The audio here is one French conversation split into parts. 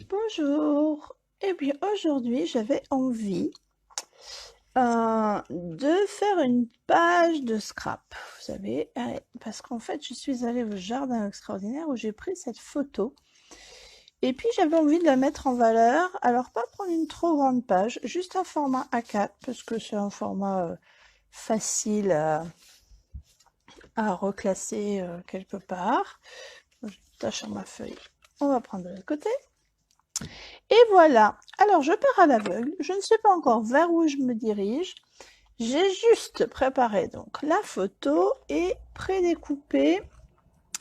Bonjour. Eh bien, aujourd'hui, j'avais envie de faire une page de scrap. Vous savez, parce qu'en fait, je suis allée au jardin extraordinaire où j'ai pris cette photo. Et puis, j'avais envie de la mettre en valeur. Alors, pas prendre une trop grande page, juste un format A4, parce que c'est un format facile à reclasser quelque part. Je tâche sur ma feuille. On va prendre de l'autre côté. Et voilà. Alors, je pars à l'aveugle. Je ne sais pas encore vers où je me dirige. J'ai juste préparé donc la photo et prédécoupé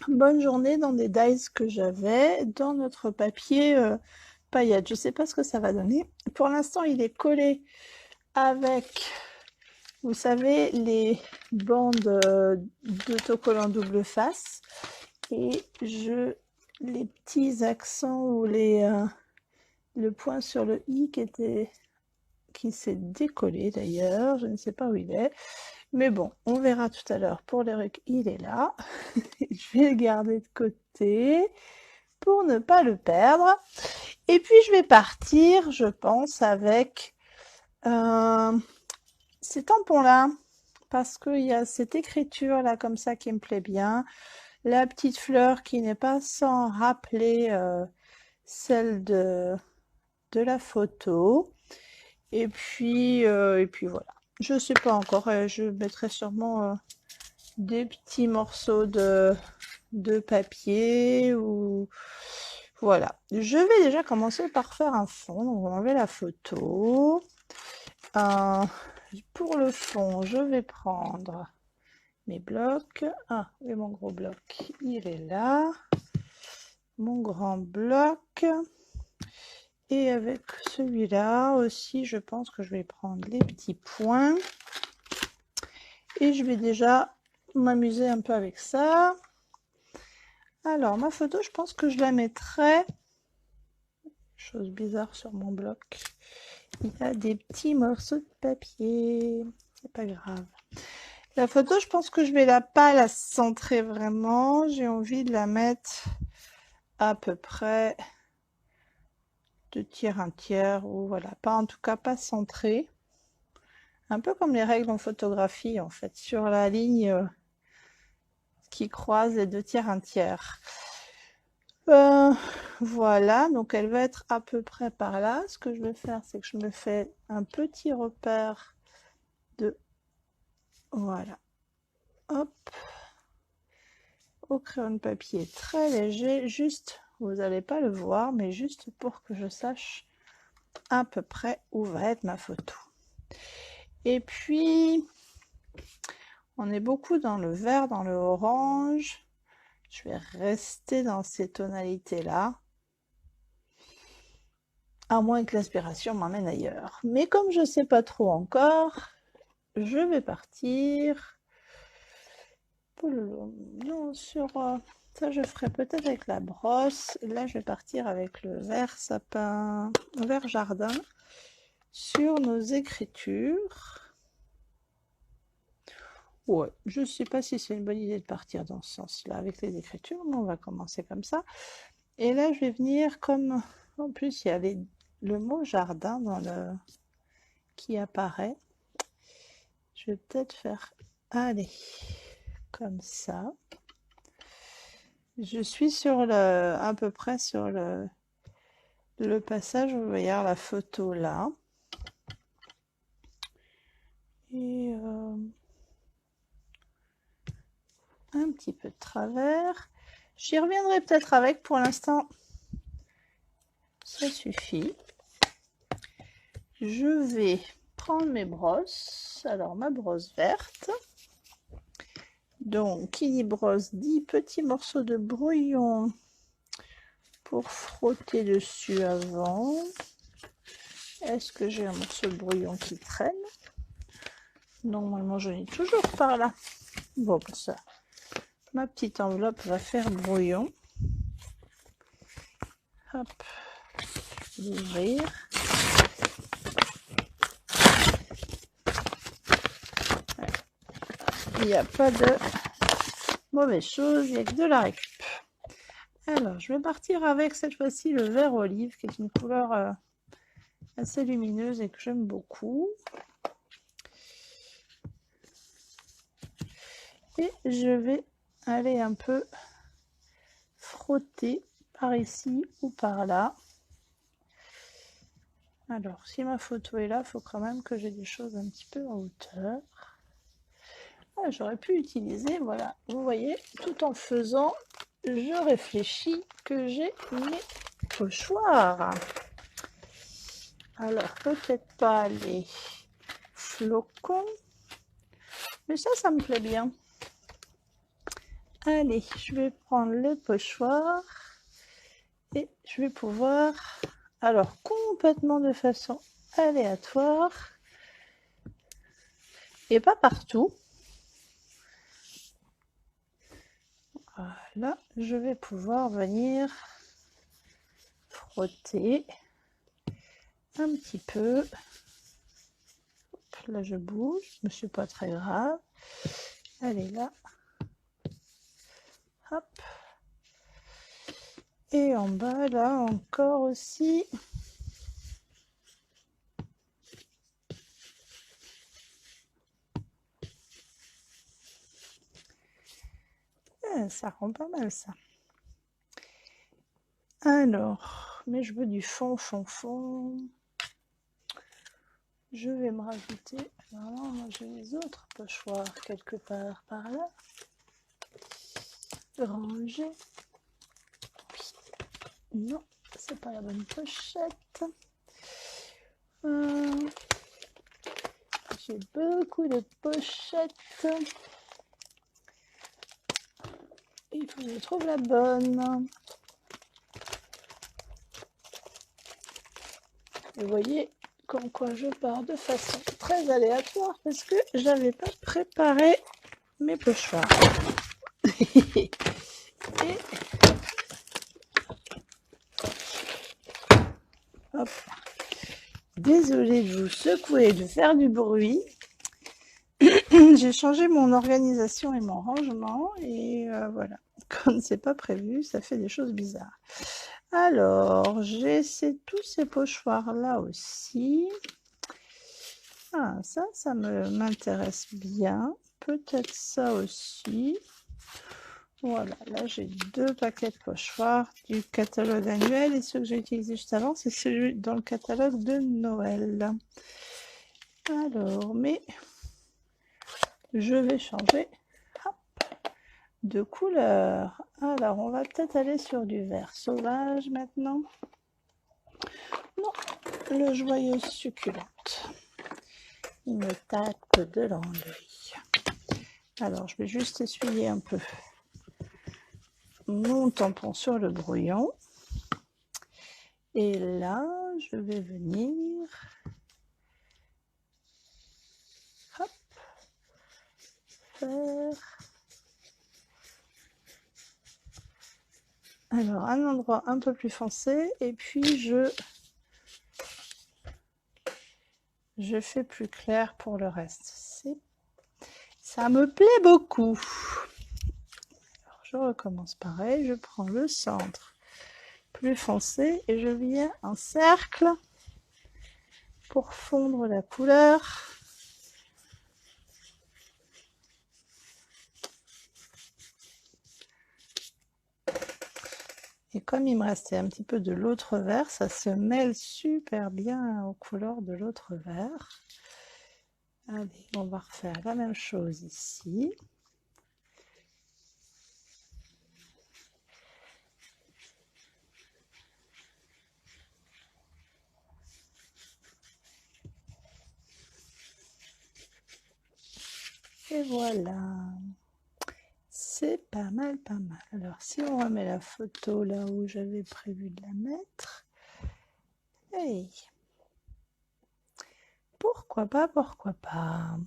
bonne journée dans des dies que j'avais dans notre papier paillette. Je ne sais pas ce que ça va donner. Pour l'instant, il est collé avec, vous savez, les bandes d'autocollants double face. Et les petits accents ou le point sur le i qui s'est décollé d'ailleurs, je ne sais pas où il est, mais bon, on verra tout à l'heure. Pour les rucs, il est là. Je vais le garder de côté pour ne pas le perdre. Et puis je vais partir, je pense, avec ces tampons-là, parce qu'il y a cette écriture-là comme ça qui me plaît bien. La petite fleur qui n'est pas sans rappeler celle de la photo. Et puis voilà. Je sais pas encore. Je mettrai sûrement des petits morceaux de papier ou voilà. Je vais déjà commencer par faire un fond. Donc on va enlever la photo. Pour le fond, je vais prendre mes blocs. Ah, et mon gros bloc, il est là. Mon grand bloc. Et avec celui-là aussi, je pense que je vais prendre les petits points. Et je vais déjà m'amuser un peu avec ça. Alors, ma photo, je pense que je la mettrai... Chose bizarre sur mon bloc. Il y a des petits morceaux de papier. C'est pas grave. La photo, je pense que je vais pas la centrer vraiment. J'ai envie de la mettre à peu près 2 tiers, 1 tiers, ou voilà, pas en tout cas pas centrée. Un peu comme les règles en photographie, en fait, sur la ligne qui croise les 2 tiers, 1 tiers. Voilà, donc elle va être à peu près par là. Ce que je vais faire, c'est que je me fais un petit repère de... Voilà. Hop. Au crayon de papier très léger, juste, vous n'allez pas le voir, mais juste pour que je sache à peu près où va être ma photo. Et puis, on est beaucoup dans le vert, dans le orange. Je vais rester dans ces tonalités-là. À moins que l'inspiration m'emmène ailleurs. Mais comme je ne sais pas trop encore, je vais partir sur... ça, je ferai peut-être avec la brosse. Là, je vais partir avec le vert sapin, vert jardin, sur nos écritures. Ouais, je ne sais pas si c'est une bonne idée de partir dans ce sens-là avec les écritures, mais on va commencer comme ça. Et là, je vais venir comme... En plus, il y a le mot jardin qui apparaît. Je vais peut-être faire... Allez, comme ça. Je suis sur à peu près sur le passage, vous voyez la photo là. Et un petit peu de travers. J'y reviendrai peut-être avec, pour l'instant, ça suffit. Je vais prendre mes brosses. Alors, ma brosse verte. Donc, qui dit brosse dit petit morceau de brouillon pour frotter dessus avant. Est-ce que j'ai un morceau de brouillon qui traîne? Normalement, j'en ai toujours par là. Bon, ça, ma petite enveloppe va faire brouillon. Hop, l'ouvrir. Il n'y a pas de mauvaise chose, il n'y a que de la récup. Alors, je vais partir avec cette fois-ci le vert olive, qui est une couleur assez lumineuse et que j'aime beaucoup. Et je vais aller un peu frotter par ici ou par là. Alors, si ma photo est là, il faut quand même que j'ai des choses un petit peu en hauteur. Ah, j'aurais pu utiliser, voilà, vous voyez, tout en faisant, je réfléchis que j'ai mes pochoirs. Alors, peut-être pas les flocons, mais ça me plaît bien. Allez, je vais prendre le pochoir et je vais pouvoir, alors complètement de façon aléatoire et pas partout. Voilà, je vais pouvoir venir frotter un petit peu. Hop, là je bouge, mais c'est pas très grave. Allez là. Hop. Et en bas là encore aussi. Ça rend pas mal ça. Alors, mais je veux du fond. Je vais me rajouter. Alors, moi j'ai les autres pochoirs quelque part par là. Ranger. Oui. Non, c'est pas la bonne pochette. J'ai beaucoup de pochettes. Il faut que je trouve la bonne. Vous voyez comme quoi je pars de façon très aléatoire parce que j'avais pas préparé mes pochoirs. Et hop. Désolée de vous secouer et de faire du bruit. J'ai changé mon organisation et mon rangement et voilà. Quand c'est pas prévu, ça fait des choses bizarres. Alors, j'ai tous ces pochoirs là aussi. Ah, ça m'intéresse bien. Peut-être ça aussi. Voilà, là j'ai 2 paquets de pochoirs du catalogue annuel et ceux que j'ai utilisés juste avant, c'est celui dans le catalogue de Noël. Alors, mais je vais changer de couleur. Alors, on va peut-être aller sur du vert sauvage maintenant. Non, le joyeuse succulente. Il me tape de l'ennui. Alors, je vais juste essuyer un peu mon tampon sur le brouillon. Et là, je vais venir hop, faire alors un endroit un peu plus foncé et puis je fais plus clair pour le reste. Ça me plaît beaucoup. Alors, je recommence pareil, je prends le centre plus foncé et je viens en cercle pour fondre la couleur. Et comme il me restait un petit peu de l'autre vert, ça se mêle super bien aux couleurs de l'autre vert. Allez, on va refaire la même chose ici. Et voilà. C'est pas mal, pas mal. Alors, si on remet la photo là où j'avais prévu de la mettre. Hey. Pourquoi pas, pourquoi pas.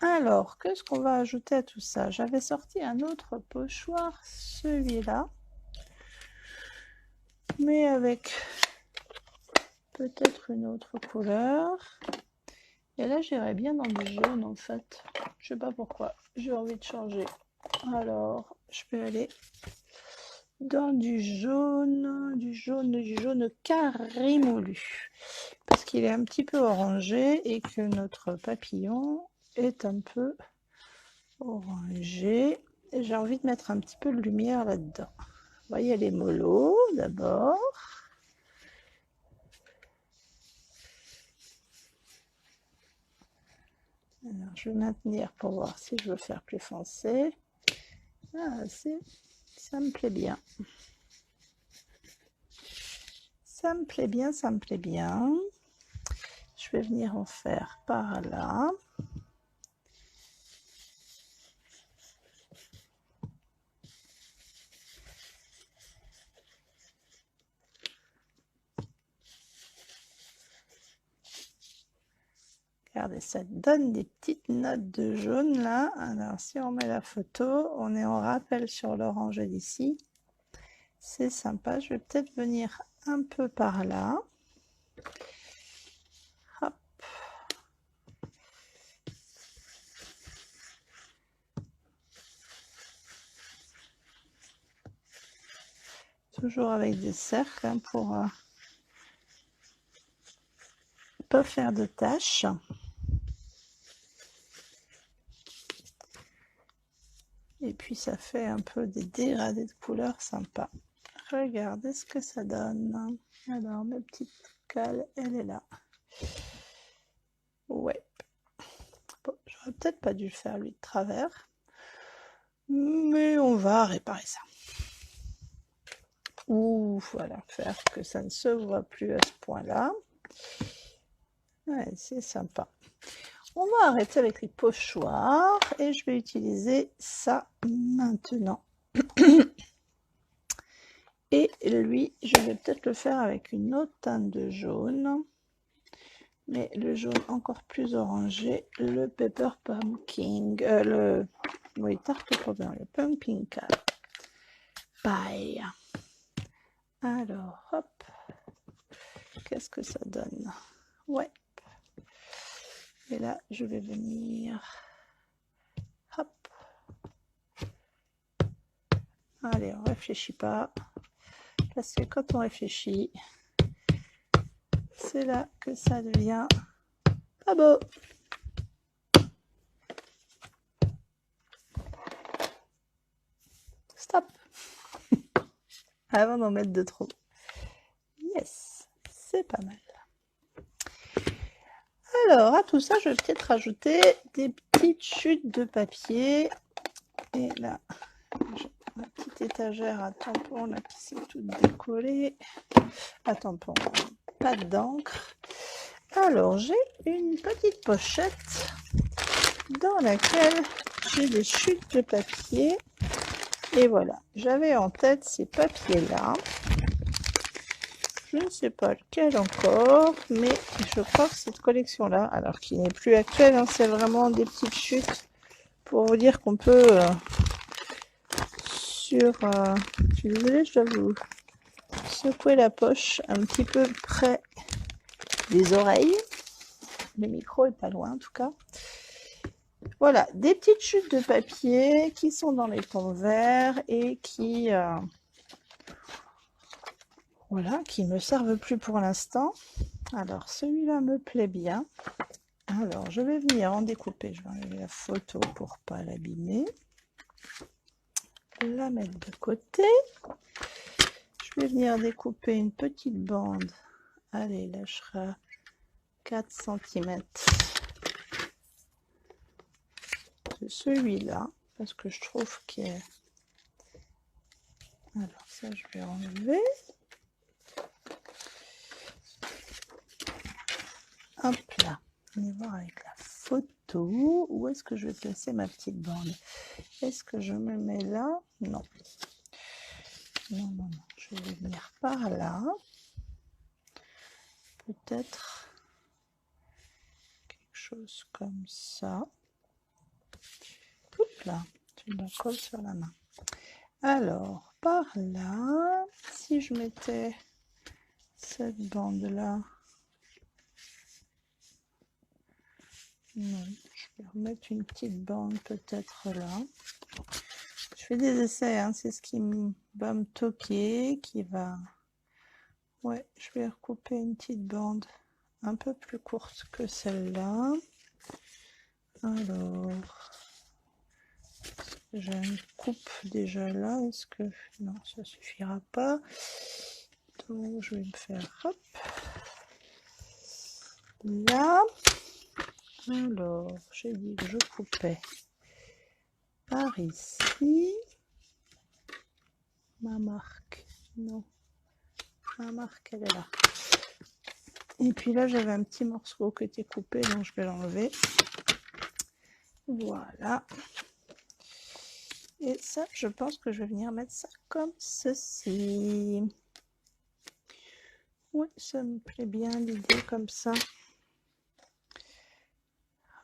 Alors, qu'est-ce qu'on va ajouter à tout ça? J'avais sorti un autre pochoir, celui-là. Mais avec peut-être une autre couleur. Et là, j'irais bien dans du jaune en fait. Je sais pas pourquoi. J'ai envie de changer. Alors, je vais aller dans du jaune carré moulu. Parce qu'il est un petit peu orangé et que notre papillon est un peu orangé. J'ai envie de mettre un petit peu de lumière là-dedans. Vous voyez les mollos d'abord. Alors, je vais maintenir pour voir si je veux faire plus foncé. Ah, ça me plaît bien. Ça me plaît bien, ça me plaît bien. Je vais venir en faire par là. Regardez, ça donne des petites notes de jaune là. Alors, si on met la photo, on est en rappel sur l'orange d'ici. C'est sympa. Je vais peut-être venir un peu par là. Hop. Toujours avec des cercles hein, pour pas faire de taches. Et puis ça fait un peu des dégradés de couleurs sympas. Regardez ce que ça donne. Alors ma petite cale, elle est là. Ouais. Bon, j'aurais peut-être pas dû le faire lui de travers. Mais on va réparer ça. Ou voilà, faire que ça ne se voit plus à ce point-là. Ouais, c'est sympa. On va arrêter avec les pochoirs et je vais utiliser ça maintenant. Et lui, je vais peut-être le faire avec une autre teinte de jaune. Mais le jaune encore plus orangé, le Pepper Pumpkin, oui, tarte au pomme, le Pumpkin Pie. Alors, hop, qu'est-ce que ça donne? Ouais. Et là, je vais venir, hop. Allez, on réfléchit pas, parce que quand on réfléchit, c'est là que ça devient pas beau. Stop. Avant d'en mettre de trop. Yes, c'est pas mal. Alors, à tout ça, je vais peut-être rajouter des petites chutes de papier. Et là, j'ai ma petite étagère à tampons là, qui s'est toute décollée. À tampons, pas d'encre. Alors, j'ai une petite pochette dans laquelle j'ai des chutes de papier. Et voilà, j'avais en tête ces papiers-là. Je ne sais pas lequel encore, mais je crois que cette collection-là, alors qui n'est plus actuelle, hein, c'est vraiment des petites chutes pour vous dire qu'on peut je suis désolée, je dois vous secouer la poche un petit peu près des oreilles. Le micro est pas loin en tout cas. Voilà, des petites chutes de papier qui sont dans les tons verts et qui voilà, qui me servent plus pour l'instant. Alors celui-là me plaît bien. Alors je vais venir en découper. Je vais enlever la photo pour pas l'abîmer. La mettre de côté. Je vais venir découper une petite bande. Allez, là je serai 4 cm de celui-là parce que je trouve qu'il est... Alors ça je vais enlever. Hop là, on va voir avec la photo. Où est-ce que je vais placer ma petite bande? Est-ce que je me mets là? Non. Non, non, non. Je vais venir par là. Peut-être quelque chose comme ça. Hop là, tu la colles sur la main. Alors, par là, si je mettais cette bande-là, non, je Je vais remettre une petite bande peut-être là. Je fais des essais, hein, c'est ce qui va me toquer, qui va... Ouais, je vais recouper une petite bande un peu plus courte que celle-là. Alors, j'ai une coupe déjà là. Est-ce que... Non, ça suffira pas. Donc, je vais me faire... Hop. Là. Alors, j'ai dit que je coupais par ici. Ma marque. Non. Ma marque, elle est là. Et puis là, j'avais un petit morceau qui était coupé, donc je vais l'enlever. Voilà. Et ça, je pense que je vais venir mettre ça comme ceci. Oui, ça me plaît bien l'idée comme ça.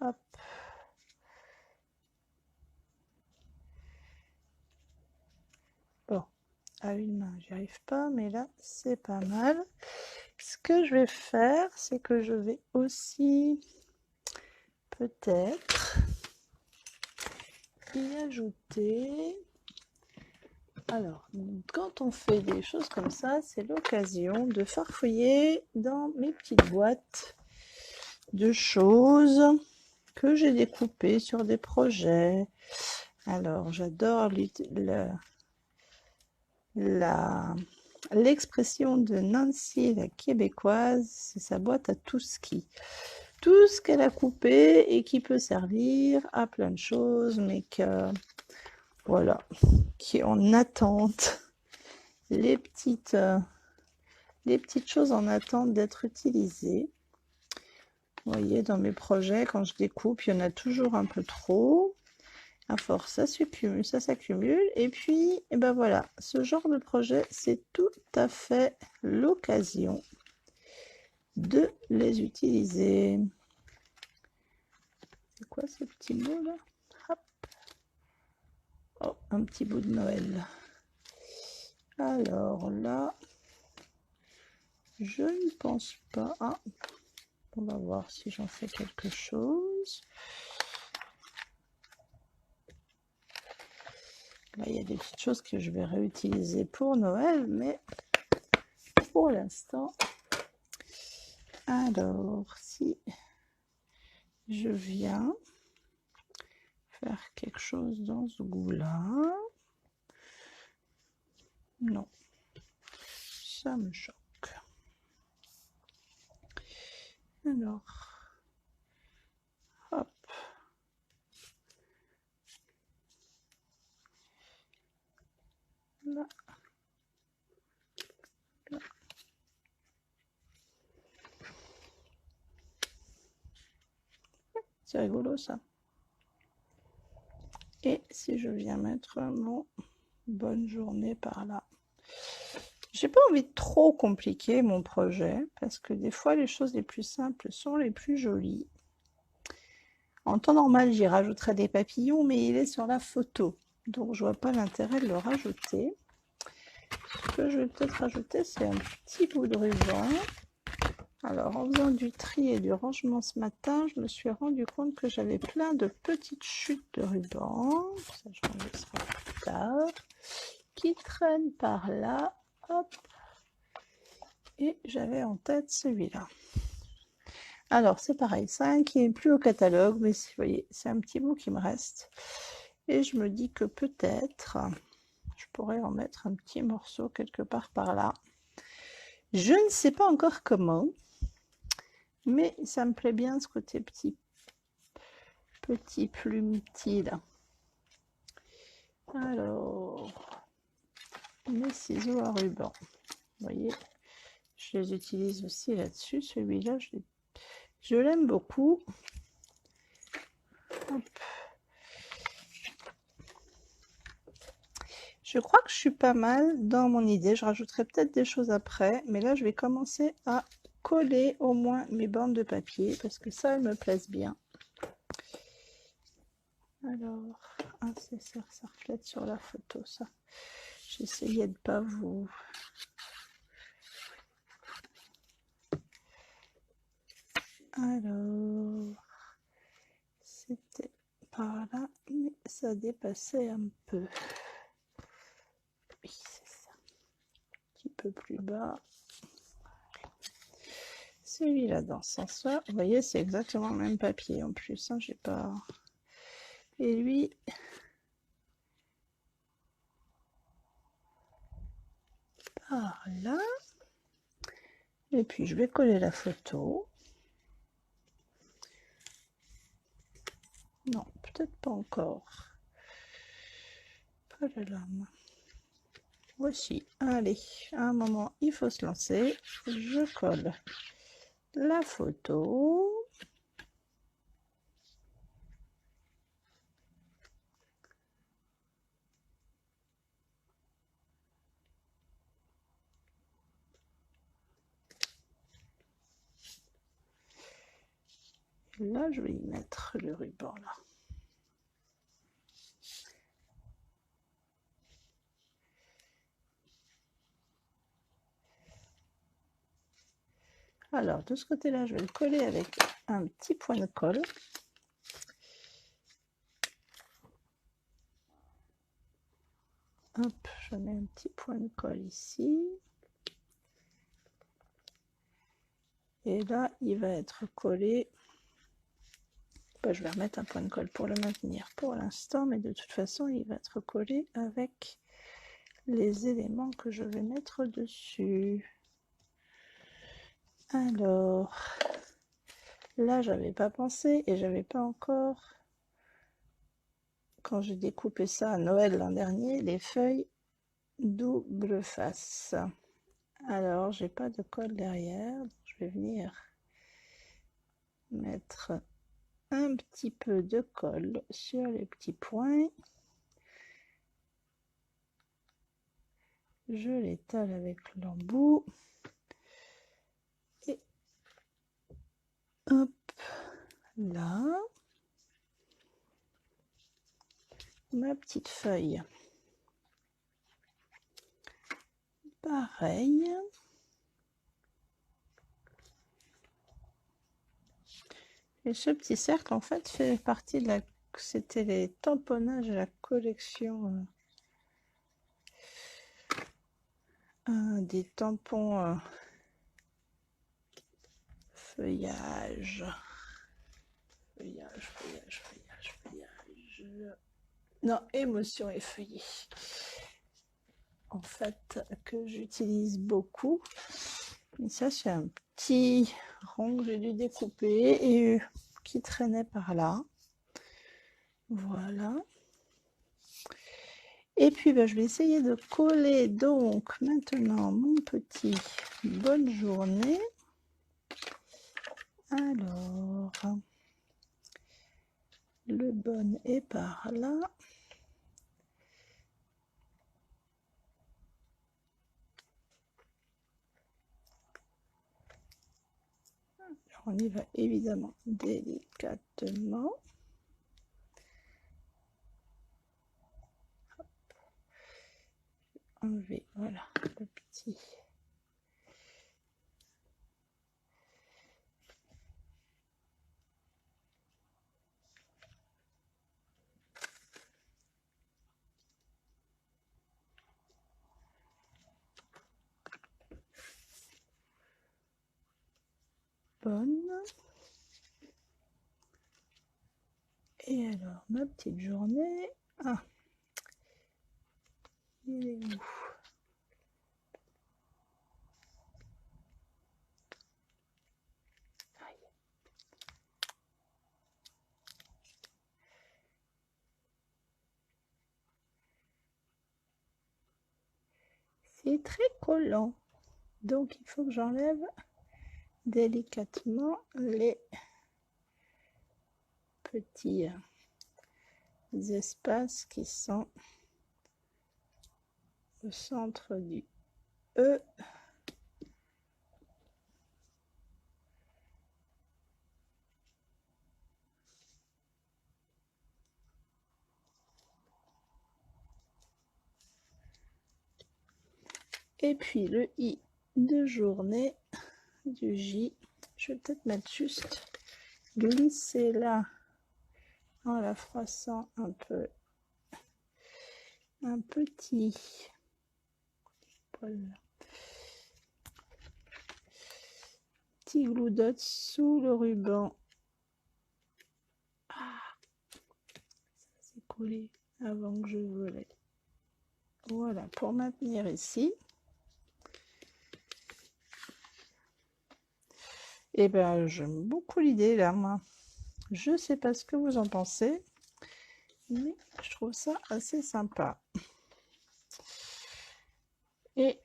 Hop. Bon, à une main, j'y arrive pas, mais là, c'est pas mal. Ce que je vais faire, c'est que je vais aussi peut-être y ajouter... Alors, quand on fait des choses comme ça, c'est l'occasion de farfouiller dans mes petites boîtes de choses que j'ai découpées sur des projets. Alors, j'adore l'expression de Nancy, la québécoise, c'est sa boîte à tout ski. Tout ce qu'elle a coupé et qui peut servir à plein de choses, mais que, voilà, qui est en attente. Les petites choses en attente d'être utilisées. Vous voyez, dans mes projets, quand je découpe, il y en a toujours un peu trop. À force, ça s'accumule. Et puis, et ben voilà, ce genre de projet, c'est tout à fait l'occasion de les utiliser. C'est quoi ce petit bout là? Hop. Oh, un petit bout de Noël. Alors là, je ne pense pas... Ah, on va voir si j'en fais quelque chose. Là, il y a des petites choses que je vais réutiliser pour Noël, mais pour l'instant... Alors, si je viens faire quelque chose dans ce goût-là... Non, ça me choque. Alors, hop. Là. Là. C'est rigolo ça. Et si je viens mettre mon bonne journée par là. J'ai pas envie de trop compliquer mon projet parce que des fois les choses les plus simples sont les plus jolies. En temps normal, j'y rajouterai des papillons, mais il est sur la photo. Donc je vois pas l'intérêt de le rajouter. Ce que je vais peut-être rajouter, c'est un petit bout de ruban. Alors, en faisant du tri et du rangement ce matin, je me suis rendu compte que j'avais plein de petites chutes de ruban. Ça, je m'en laisserai plus tard. Qui traînent par là. Hop. Et j'avais en tête celui-là. Alors, c'est pareil. C'est un qui n'est plus au catalogue, mais vous voyez, c'est un petit bout qui me reste. Et je me dis que peut-être, je pourrais en mettre un petit morceau quelque part par là. Je ne sais pas encore comment. Mais ça me plaît bien ce côté petit plumetis là. Alors, mes ciseaux à ruban. Vous voyez, je les utilise aussi là-dessus. Celui-là, je l'aime beaucoup. Hop. Je crois que je suis pas mal dans mon idée. Je rajouterai peut-être des choses après. Mais là, je vais commencer à coller au moins mes bandes de papier parce que ça, elles me plaisent bien. Alors, ah, ça reflète sur la photo, ça. J'essayais de pas vous... Alors, C'était par là, mais ça dépassait un peu. Oui, c'est ça. Un petit peu plus bas. Celui-là dans ce sens-là, vous voyez, c'est exactement le même papier en plus. Hein, j'ai pas. Et lui, par là. Et puis je vais coller la photo. Non, peut-être pas encore. Pas la lame. Voici. Allez, à un moment, il faut se lancer. Je colle la photo. Et là, je vais y mettre le ruban là. Alors, de ce côté-là, je vais le coller avec un petit point de colle. Hop, je mets un petit point de colle ici. Et là, il va être collé. Je vais remettre un point de colle pour le maintenir pour l'instant, mais de toute façon, il va être collé avec les éléments que je vais mettre dessus. Alors, là, j'avais pas pensé et j'avais pas encore, quand j'ai découpé ça à Noël l'an dernier, les feuilles double face. Alors, j'ai pas de colle derrière, donc je vais venir mettre un petit peu de colle sur les petits points. Je l'étale avec l'embout. Et hop, là. Ma petite feuille. Pareil. Et ce petit cercle, en fait, fait partie de la... C'était les tamponnages de la collection des tampons feuillage. Feuillage. Non, émotion effeuillée. En fait, que j'utilise beaucoup. Et ça, c'est un petit rond que j'ai dû découper et qui traînait par là. Voilà. Et puis, je vais essayer de coller donc maintenant mon petit bonne journée. Alors, le bon est par là. Alors, on y va évidemment délicatement. Enlever, voilà, le petit. Bonne. Et alors, ma petite journée. Ah, il est où? C'est très collant. Donc, il faut que j'enlève délicatement les petits espaces qui sont au centre du E. Et puis le I de journée du J. Je vais peut-être mettre juste glisser là en la froissant un peu. Un petit petit glue dot sous le ruban. Ah, ça s'est collé avant que je volais. Voilà, pour maintenir ici. Et ben, j'aime beaucoup l'idée là, moi. Je sais pas ce que vous en pensez, mais je trouve ça assez sympa. Et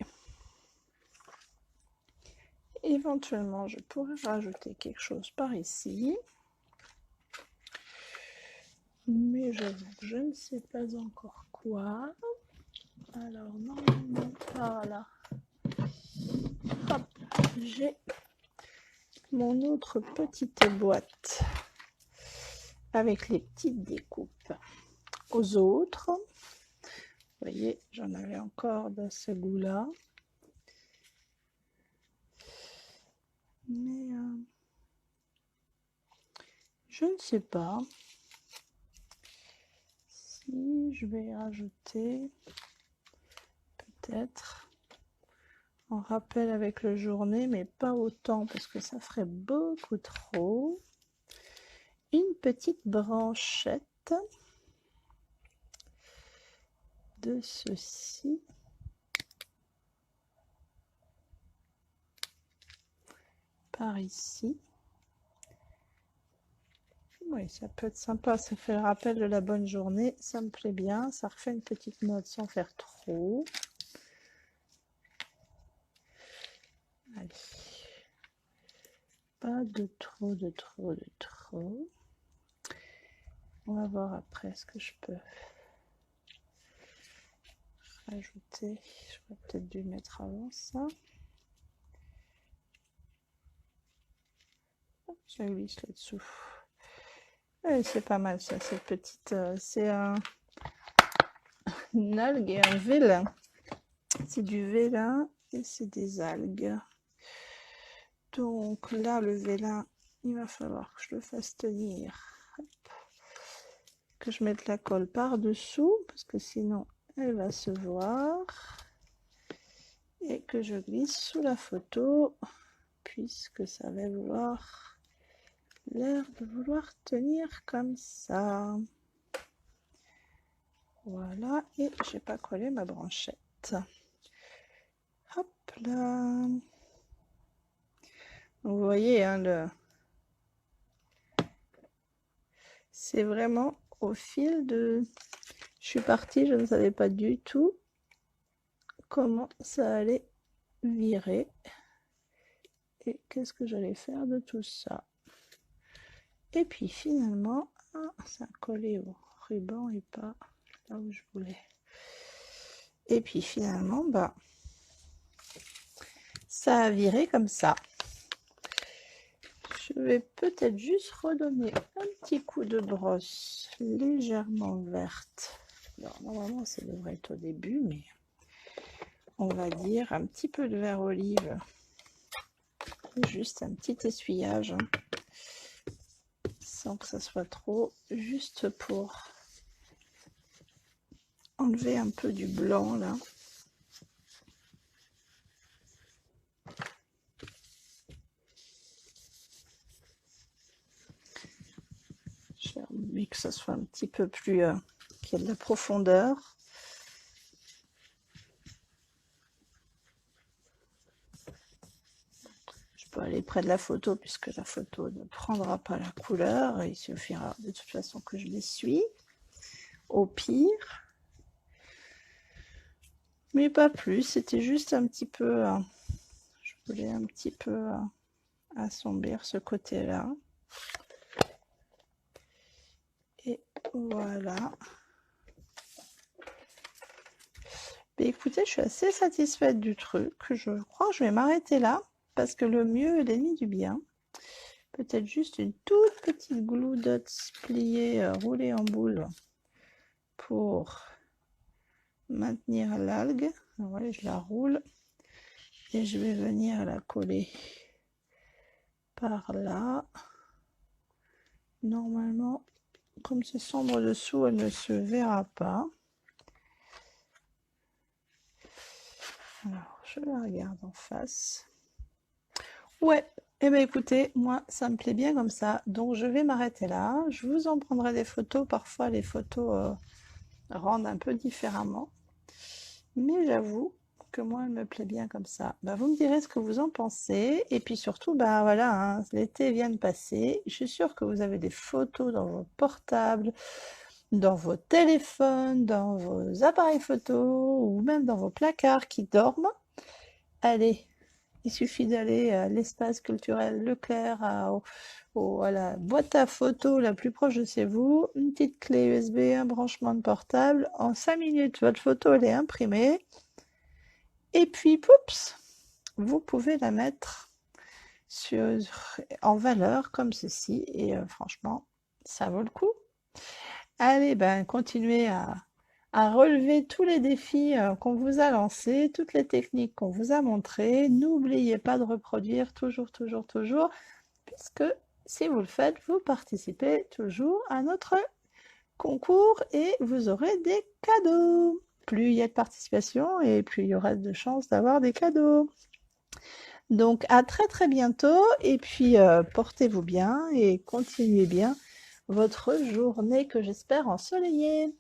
éventuellement, je pourrais rajouter quelque chose par ici. Mais j'avoue que je ne sais pas encore quoi. Alors, normalement, par là, hop, j'ai mon autre petite boîte avec les petites découpes aux autres. Vous voyez, j'en avais encore de ce goût-là. Mais je ne sais pas si je vais rajouter peut-être en rappel avec le journée, mais pas autant parce que ça ferait beaucoup trop. Une petite branchette de ceci. Par ici. Oui, ça peut être sympa, ça fait le rappel de la bonne journée, ça me plaît bien, ça refait une petite note sans faire trop. Allez. Pas de trop, de trop, de trop. On va voir après ce que je peux rajouter. J'aurais peut-être dû mettre avant ça. Ça glisse là-dessous. C'est pas mal ça, cette petite... c'est une algue et un vélin. C'est du vélin et c'est des algues. Donc là, le vélin, il va falloir que je le fasse tenir. Hop. Que je mette la colle par-dessous, parce que sinon, elle va se voir. Et que je glisse sous la photo, puisque ça va vouloir l'air de vouloir tenir comme ça. Voilà, et j'ai pas collé ma branchette. Hop là. Vous voyez, hein, c'est vraiment au fil de... Je suis partie, je ne savais pas du tout comment ça allait virer et qu'est-ce que j'allais faire de tout ça. Et puis finalement, ça a collé au ruban et pas là où je voulais. Et puis finalement, bah, ça a viré comme ça. Je vais peut-être juste redonner un petit coup de brosse légèrement verte. Alors, normalement, ça devrait être au début, mais on va dire un petit peu de vert olive. Juste un petit essuyage, sans que ça soit trop, juste pour enlever un peu du blanc là. J'ai envie que ça soit un petit peu plus, qu'il y ait de la profondeur. Je peux aller près de la photo puisque la photo ne prendra pas la couleur. Il suffira de toute façon que je l'essuie, au pire. Mais pas plus, c'était juste un petit peu, je voulais un petit peu assombrir ce côté-là. Et voilà. Mais écoutez, je suis assez satisfaite du truc. Je crois que je vais m'arrêter là parce que le mieux est l'ennemi du bien. Peut-être juste une toute petite glue dot pliée, roulée en boule pour maintenir l'algue. Voilà, je la roule et je vais venir la coller par là. Normalement, Comme c'est sombre dessous, elle ne se verra pas. Alors, je la regarde en face. Ouais, eh bien écoutez, moi ça me plaît bien comme ça, donc je vais m'arrêter là. Je vous en prendrai des photos, parfois les photos rendent un peu différemment. Mais j'avoue que moi elle me plaît bien comme ça. Bah, vous me direz ce que vous en pensez, et puis surtout, bah voilà, hein, l'été vient de passer. Je suis sûre que vous avez des photos dans vos portables, dans vos téléphones, dans vos appareils photos, ou même dans vos placards qui dorment. Allez, il suffit d'aller à l'espace culturel Leclerc, à la boîte à photos la plus proche de chez vous, une petite clé USB, un branchement de portable. En 5 minutes, votre photo elle est imprimée. Et puis, poups, vous pouvez la mettre en valeur comme ceci. Et franchement, ça vaut le coup. Allez, ben, continuez à relever tous les défis qu'on vous a lancés, toutes les techniques qu'on vous a montrées. N'oubliez pas de reproduire toujours, toujours, toujours, puisque si vous le faites, vous participez toujours à notre concours et vous aurez des cadeaux. Plus il y a de participation et plus il y aura de chances d'avoir des cadeaux. Donc à très très bientôt et puis portez-vous bien et continuez bien votre journée que j'espère ensoleillée.